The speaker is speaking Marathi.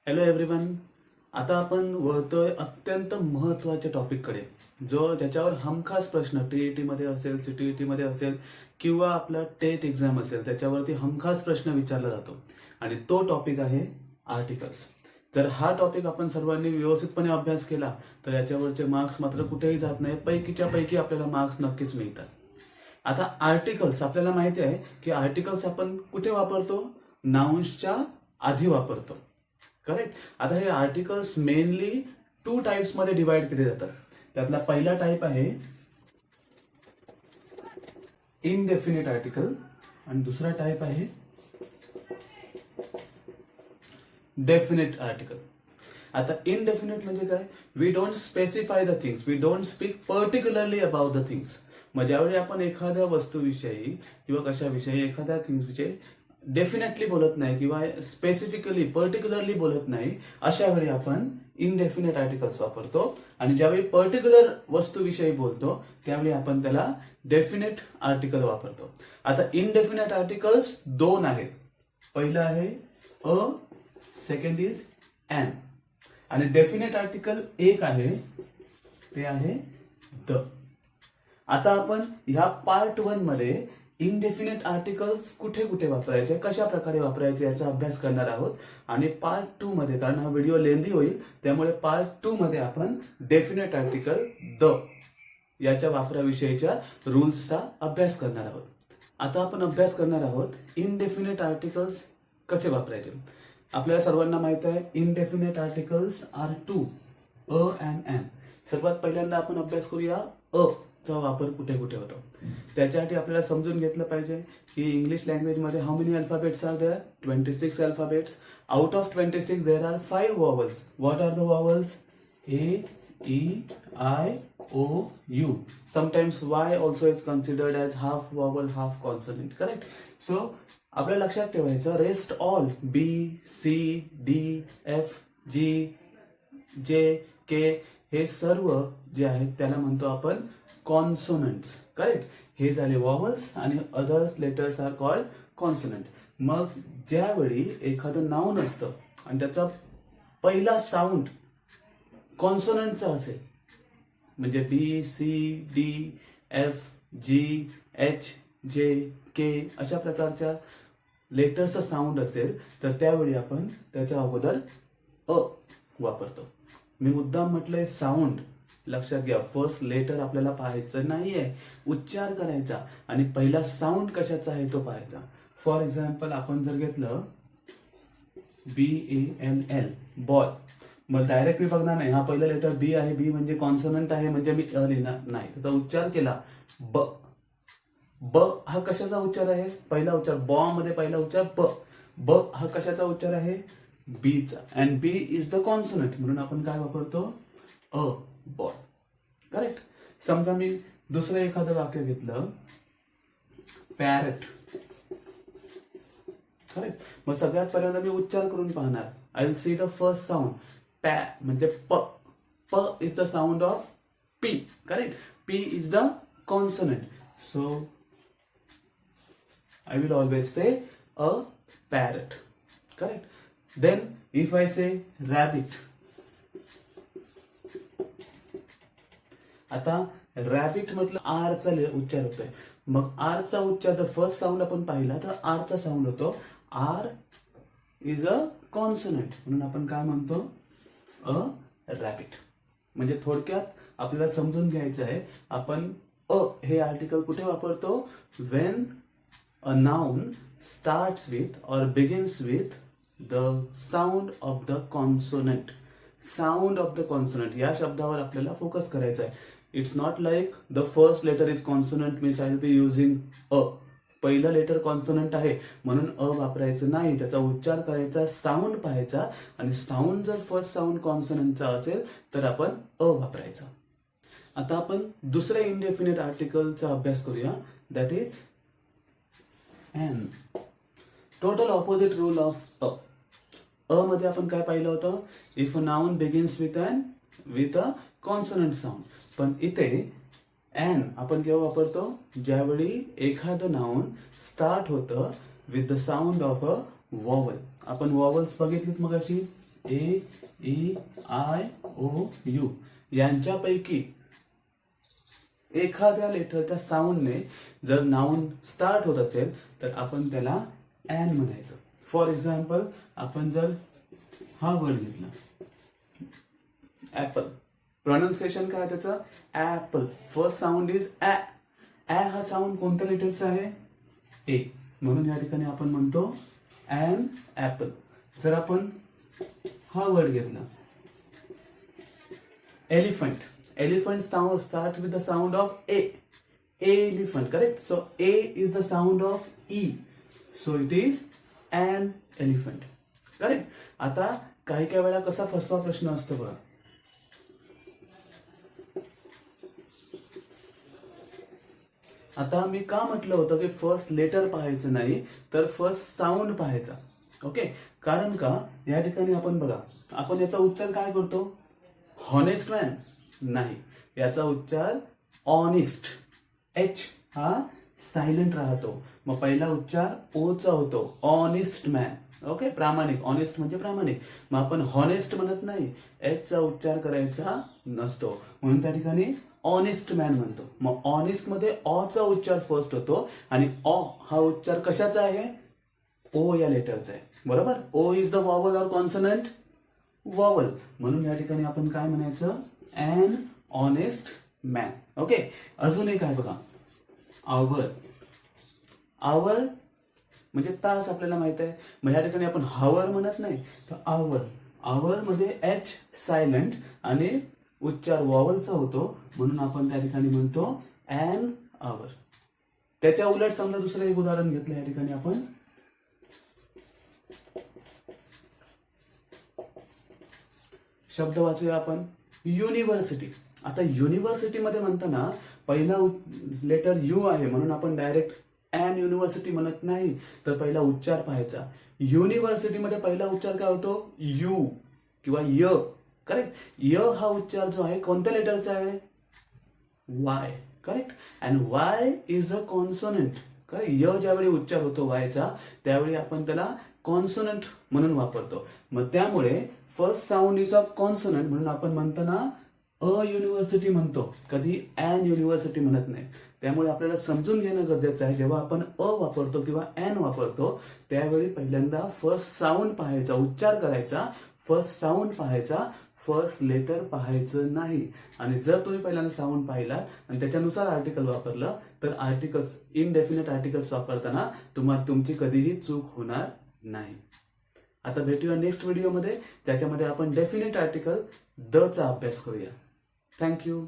Hello everyone. आता आपण वळतोय अत्यंत महत्त्वाच्या टॉपिककडे, जो ज्याच्यावर हमखास प्रश्न टीईटी मध्ये असेल, सीटीईटी मध्ये असेल किंवा आपला टेट एक्झाम असेल त्याच्यावरती हमखास प्रश्न विचारला जातो. आणि तो टॉपिक आहे आर्टिकल्स. जर हा टॉपिक आपण सर्वांनी व्यवस्थितपणे अभ्यास केला तर याच्यावरचे मार्क्स मात्र कुठेही जात नाही, पैकीच्या पैकी आपल्याला मार्क्स नक्कीच मिळतात. आता आर्टिकल्स आपल्याला माहिती आहे की आर्टिकल्स आपण कुठे वापरतो? नाउन्सच्या आधी वापरतो. करेक्ट. आता हे आर्टिकल्स मेनली 2 टाइप्स मध्ये डिवाइड केले जातात. त्यातला पहिला टाइप आहे इनडेफिनेट आर्टिकल आणि दुसरा टाइप आहे डेफिनेट आर्टिकल. आता इनडेफिनेट म्हणजे काय? We don't specify the things, we don't speak particularly about the things. मग ज्यावेळी आपण एखाद्या वस्तूविषयी किंवा कशाविषयी एखाद्या थिंग्स विषयी डेफिनेटली बोलत नाही किंवा स्पेसिफिकली पर्टिक्युलरली बोलत नाही, अशा वेळी आपण इनडेफिनेट आर्टिकल्स वापरतो. आणि ज्यावेळी पर्टिक्युलर वस्तूविषयी बोलतो त्यावेळी आपण त्याला डेफिनेट आर्टिकल वापरतो. आता इनडेफिनेट आर्टिकल्स 2 आहेत. पहिलं आहे अ, सेकंड इज एन. आणि डेफिनेट आर्टिकल एक आहे, ते आहे द. आता आपण ह्या पार्ट 1 मध्ये इनडेफिनेट आर्टिकल्स कुठे कुठे वापरायचे, कशा प्रकारे वापरायचे याचा अभ्यास करणार आहोत. आणि पार्ट 2 मध्ये, कारण हा व्हिडिओ लेंदी होईल त्यामुळे पार्ट 2 मध्ये आपण डेफिनेट आर्टिकल द याच्या वापराविषयीच्या रूल्सचा अभ्यास करणार आहोत. आता आपण अभ्यास करणार आहोत इनडेफिनेट आर्टिकल्स कसे वापरायचे. आपल्याला सर्वांना माहित आहे indefinite articles are 2, a and an. सर्वात पहिल्यांदा आपण अभ्यास करूया अ चा वापर कुठे कुठे होतो. त्याच्यासाठी आपल्याला समजून घेतलं पाहिजे की इंग्लिश लँग्वेज मध्ये how many alphabets are there? 26 alphabets. Out of 26 there are 5 vowels. What are the vowels? A, E, I, O, U. Sometimes Y also is considered as half vowel, half consonant. Correct. So आपल्या लक्षात ठेवायचं rest all B, C, D, F, G, J, K हे सर्व जे आहेत त्याला म्हणतो आपण कॉन्सोनंट्स. करेक्ट. हे झाले वॉवल्स आणि others letters are called consonant. मग ज्यावेळी एखादं नाउन असतं आणि त्याचा पहिला साऊंड कॉन्सोनंटचा असेल, म्हणजे बी, सी, डी, एफ, जी, एच, जे, के अशा प्रकारच्या लेटर्सचा साऊंड असेल तर त्यावेळी आपण त्याच्या अगोदर अ वापरतो. मी मुद्दाम म्हटलंय साऊंड. लक्षात घ्या, फर्स्ट लेटर आपल्याला पाहायचं नाहीये, उच्चार करायचा आणि पहिला साऊंड कशाचा आहे तो पाहायचा. फॉर एक्झाम्पल आपण जर घेतलं BALL, बॉल. मग डायरेक्ट मी बघणार नाही हा पहिला लेटर बी आहे, बी म्हणजे कॉन्सोनंट आहे म्हणजे मी अ लिहिणार नाही. त्याचा उच्चार केला ब. ब हा कशाचा उच्चार आहे? पहिला उच्चार बॉ मध्ये पहिला उच्चार ब. ब हा कशाचा उच्चार आहे? बीचा. And B is the consonant म्हणून आपण काय वापरतो? A, ball. करेक्ट. समजा मी दुसरं एखादं वाक्य घेतलं पॅरट. करेक्ट. मग सगळ्यात पहिल्यांदा मी उच्चार करून पाहणार. I will see the first sound. पॅ म्हणजे प. प is the sound of P. Correct. P is the consonant. So I will always say a parrot. Correct. Then if I say rabbit. आता रॅबिट म्हटलं आर चा उच्चार होतोय. मग आर चा उच्चार द फर्स्ट साऊंड आपण पाहिला तर आर चा साऊंड होतो. आर इज अ कॉन्सोनंट म्हणून आपण काय म्हणतो? अ रॅबिट. म्हणजे थोडक्यात आपल्याला समजून घ्यायचं आहे आपण अ हे आर्टिकल कुठे वापरतो? Wien a noun starts with or begins with the sound of the consonant. Sound of the consonant या शब्दावर आपल्याला फोकस करायचा आहे. It's not like the first letter is consonant means I will be using a. पहिलं लेटर कॉन्सोनंट आहे म्हणून अ वापरायचं नाही, त्याचा उच्चार करायचा, साऊंड पाहायचा आणि साऊंड जर फर्स्ट साऊंड कॉन्सोनंटचा असेल तर आपण अ वापरायचा. आता आपण दुसऱ्या इनडेफिनेट आर्टिकलचा अभ्यास करूया. That is an. Total opposite rule of a. A मध्ये आपण काय पाहिलं होतं? If a noun begins with a consonant sound. पण इथे एन आपण केव्हा वापरतो? ज्यावेळी एखादं नाउन स्टार्ट होतं with the sound of a vowel. आपण वॉवल्स बघितलीत मग अशी AEIOU यांच्यापैकी एखाद्या लेटरच्या साऊंडने जर नाउन स्टार्ट होत असेल तर आपण त्याला ॲन म्हणायचं. फॉर एक्झाम्पल आपण जर हा वर्ड घेतला ऍपल, प्रोनाउन्सिएशन काय त्याचं ऍपल. फर्स्ट साऊंड इज ऍ. ऍ हा साऊंड कोणत्या लेटरचा आहे ए, म्हणून या ठिकाणी आपण म्हणतो ॲन ऍपल. जर आपण हा वर्ड घेतला elephant, elephant start with the sound of A. Elephant, correct? So A is the sound of E. So it is an elephant. Correct? आता काही काही वेळा कसा फसवा प्रश्न असतो बघा. आता मी का म्हटलं होतं की फर्स्ट लेटर पाहायचं नाही तर फर्स्ट साऊंड पाहायचा. ओके, कारण का या ठिकाणी आपण बघा, आपण याचा उच्चार काय करतो हॉनेस्ट मॅन नाही, याचा उच्चार ऑनेस्ट. एच हा सायलेंट राहतो, मग पहिला उच्चार ओ चा होतो ऑनेस्ट मॅन. ओके, प्रामाणिक. ऑनेस्ट म्हणजे प्रामाणिक, मग आपण हॉनेस्ट म्हणत नाही, एच चा उच्चार करायचा नसतो, म्हणून त्या ठिकाणी ऑनेस्ट मॅन म्हणतो. मग ऑनेस्ट मध्ये ऑ चा उच्चार फर्स्ट होतो आणि ऑ हा उच्चार कशाचा आहे ओ या लेटरचा आहे. बरोबर, O is the vowel or consonant vowel, म्हणून या ठिकाणी आपण काय म्हणायचं ॲन ऑनेस्ट मॅन. ओके, अजून एक आहे बघा आवर. आवर म्हणजे तास आपल्याला माहित आहे, मग या ठिकाणी आपण हावर म्हणत नाही तर आवर. आवर मध्ये एच सायलेंट आणि उच्चार वॉवलचा होतो, म्हणून आपण त्या ठिकाणी म्हणतो ॲन आवर. त्याच्या उलट समजा दुसरं एक उदाहरण घेतलं या ठिकाणी आपण शब्द वाचूया आपण युनिव्हर्सिटी. आता युनिव्हर्सिटी मध्ये म्हणताना पहिला लेटर यू आहे म्हणून आपण डायरेक्ट ॲन युनिव्हर्सिटी म्हणत नाही, तर पहिला उच्चार पाहायचा. युनिव्हर्सिटी मध्ये पहिला उच्चार काय होतो यू किंवा य. करेक्ट, य हा उच्चार जो आहे कोणत्या लेटरचा आहे Y. Correct, and Y is a consonant. Correct, य ज्यावेळी उच्चार होतो वायचा त्यावेळी आपण त्याला कॉन्सोनंट म्हणून वापरतो. मग त्यामुळे first sound is of consonant म्हणून आपण म्हणताना अ युनिव्हर्सिटी म्हणतो, कधी ॲन युनिव्हर्सिटी म्हणत नाही. त्यामुळे आपल्याला समजून घेणं गरजेचं आहे, जेव्हा आपण अ वापरतो किंवा ॲन वापरतो त्यावेळी पहिल्यांदा फर्स्ट साऊंड पाहायचा, उच्चार करायचा, फर्स्ट साऊंड पाहायचा, फर्स्ट लेटर पाहायचं नाही. आणि जर तुम्ही पहिल्यांदा साऊंड पाहिला आणि त्याच्यानुसार आर्टिकल वापरलं तर आर्टिकल्स इनडेफिनेट आर्टिकल्स वापरताना तुमची कधीही चूक होणार नाही. आता भेटूया नेक्स्ट व्हिडिओमध्ये, ज्याच्यामध्ये आपण डेफिनेट आर्टिकल द चा अभ्यास करूया. थँक्यू.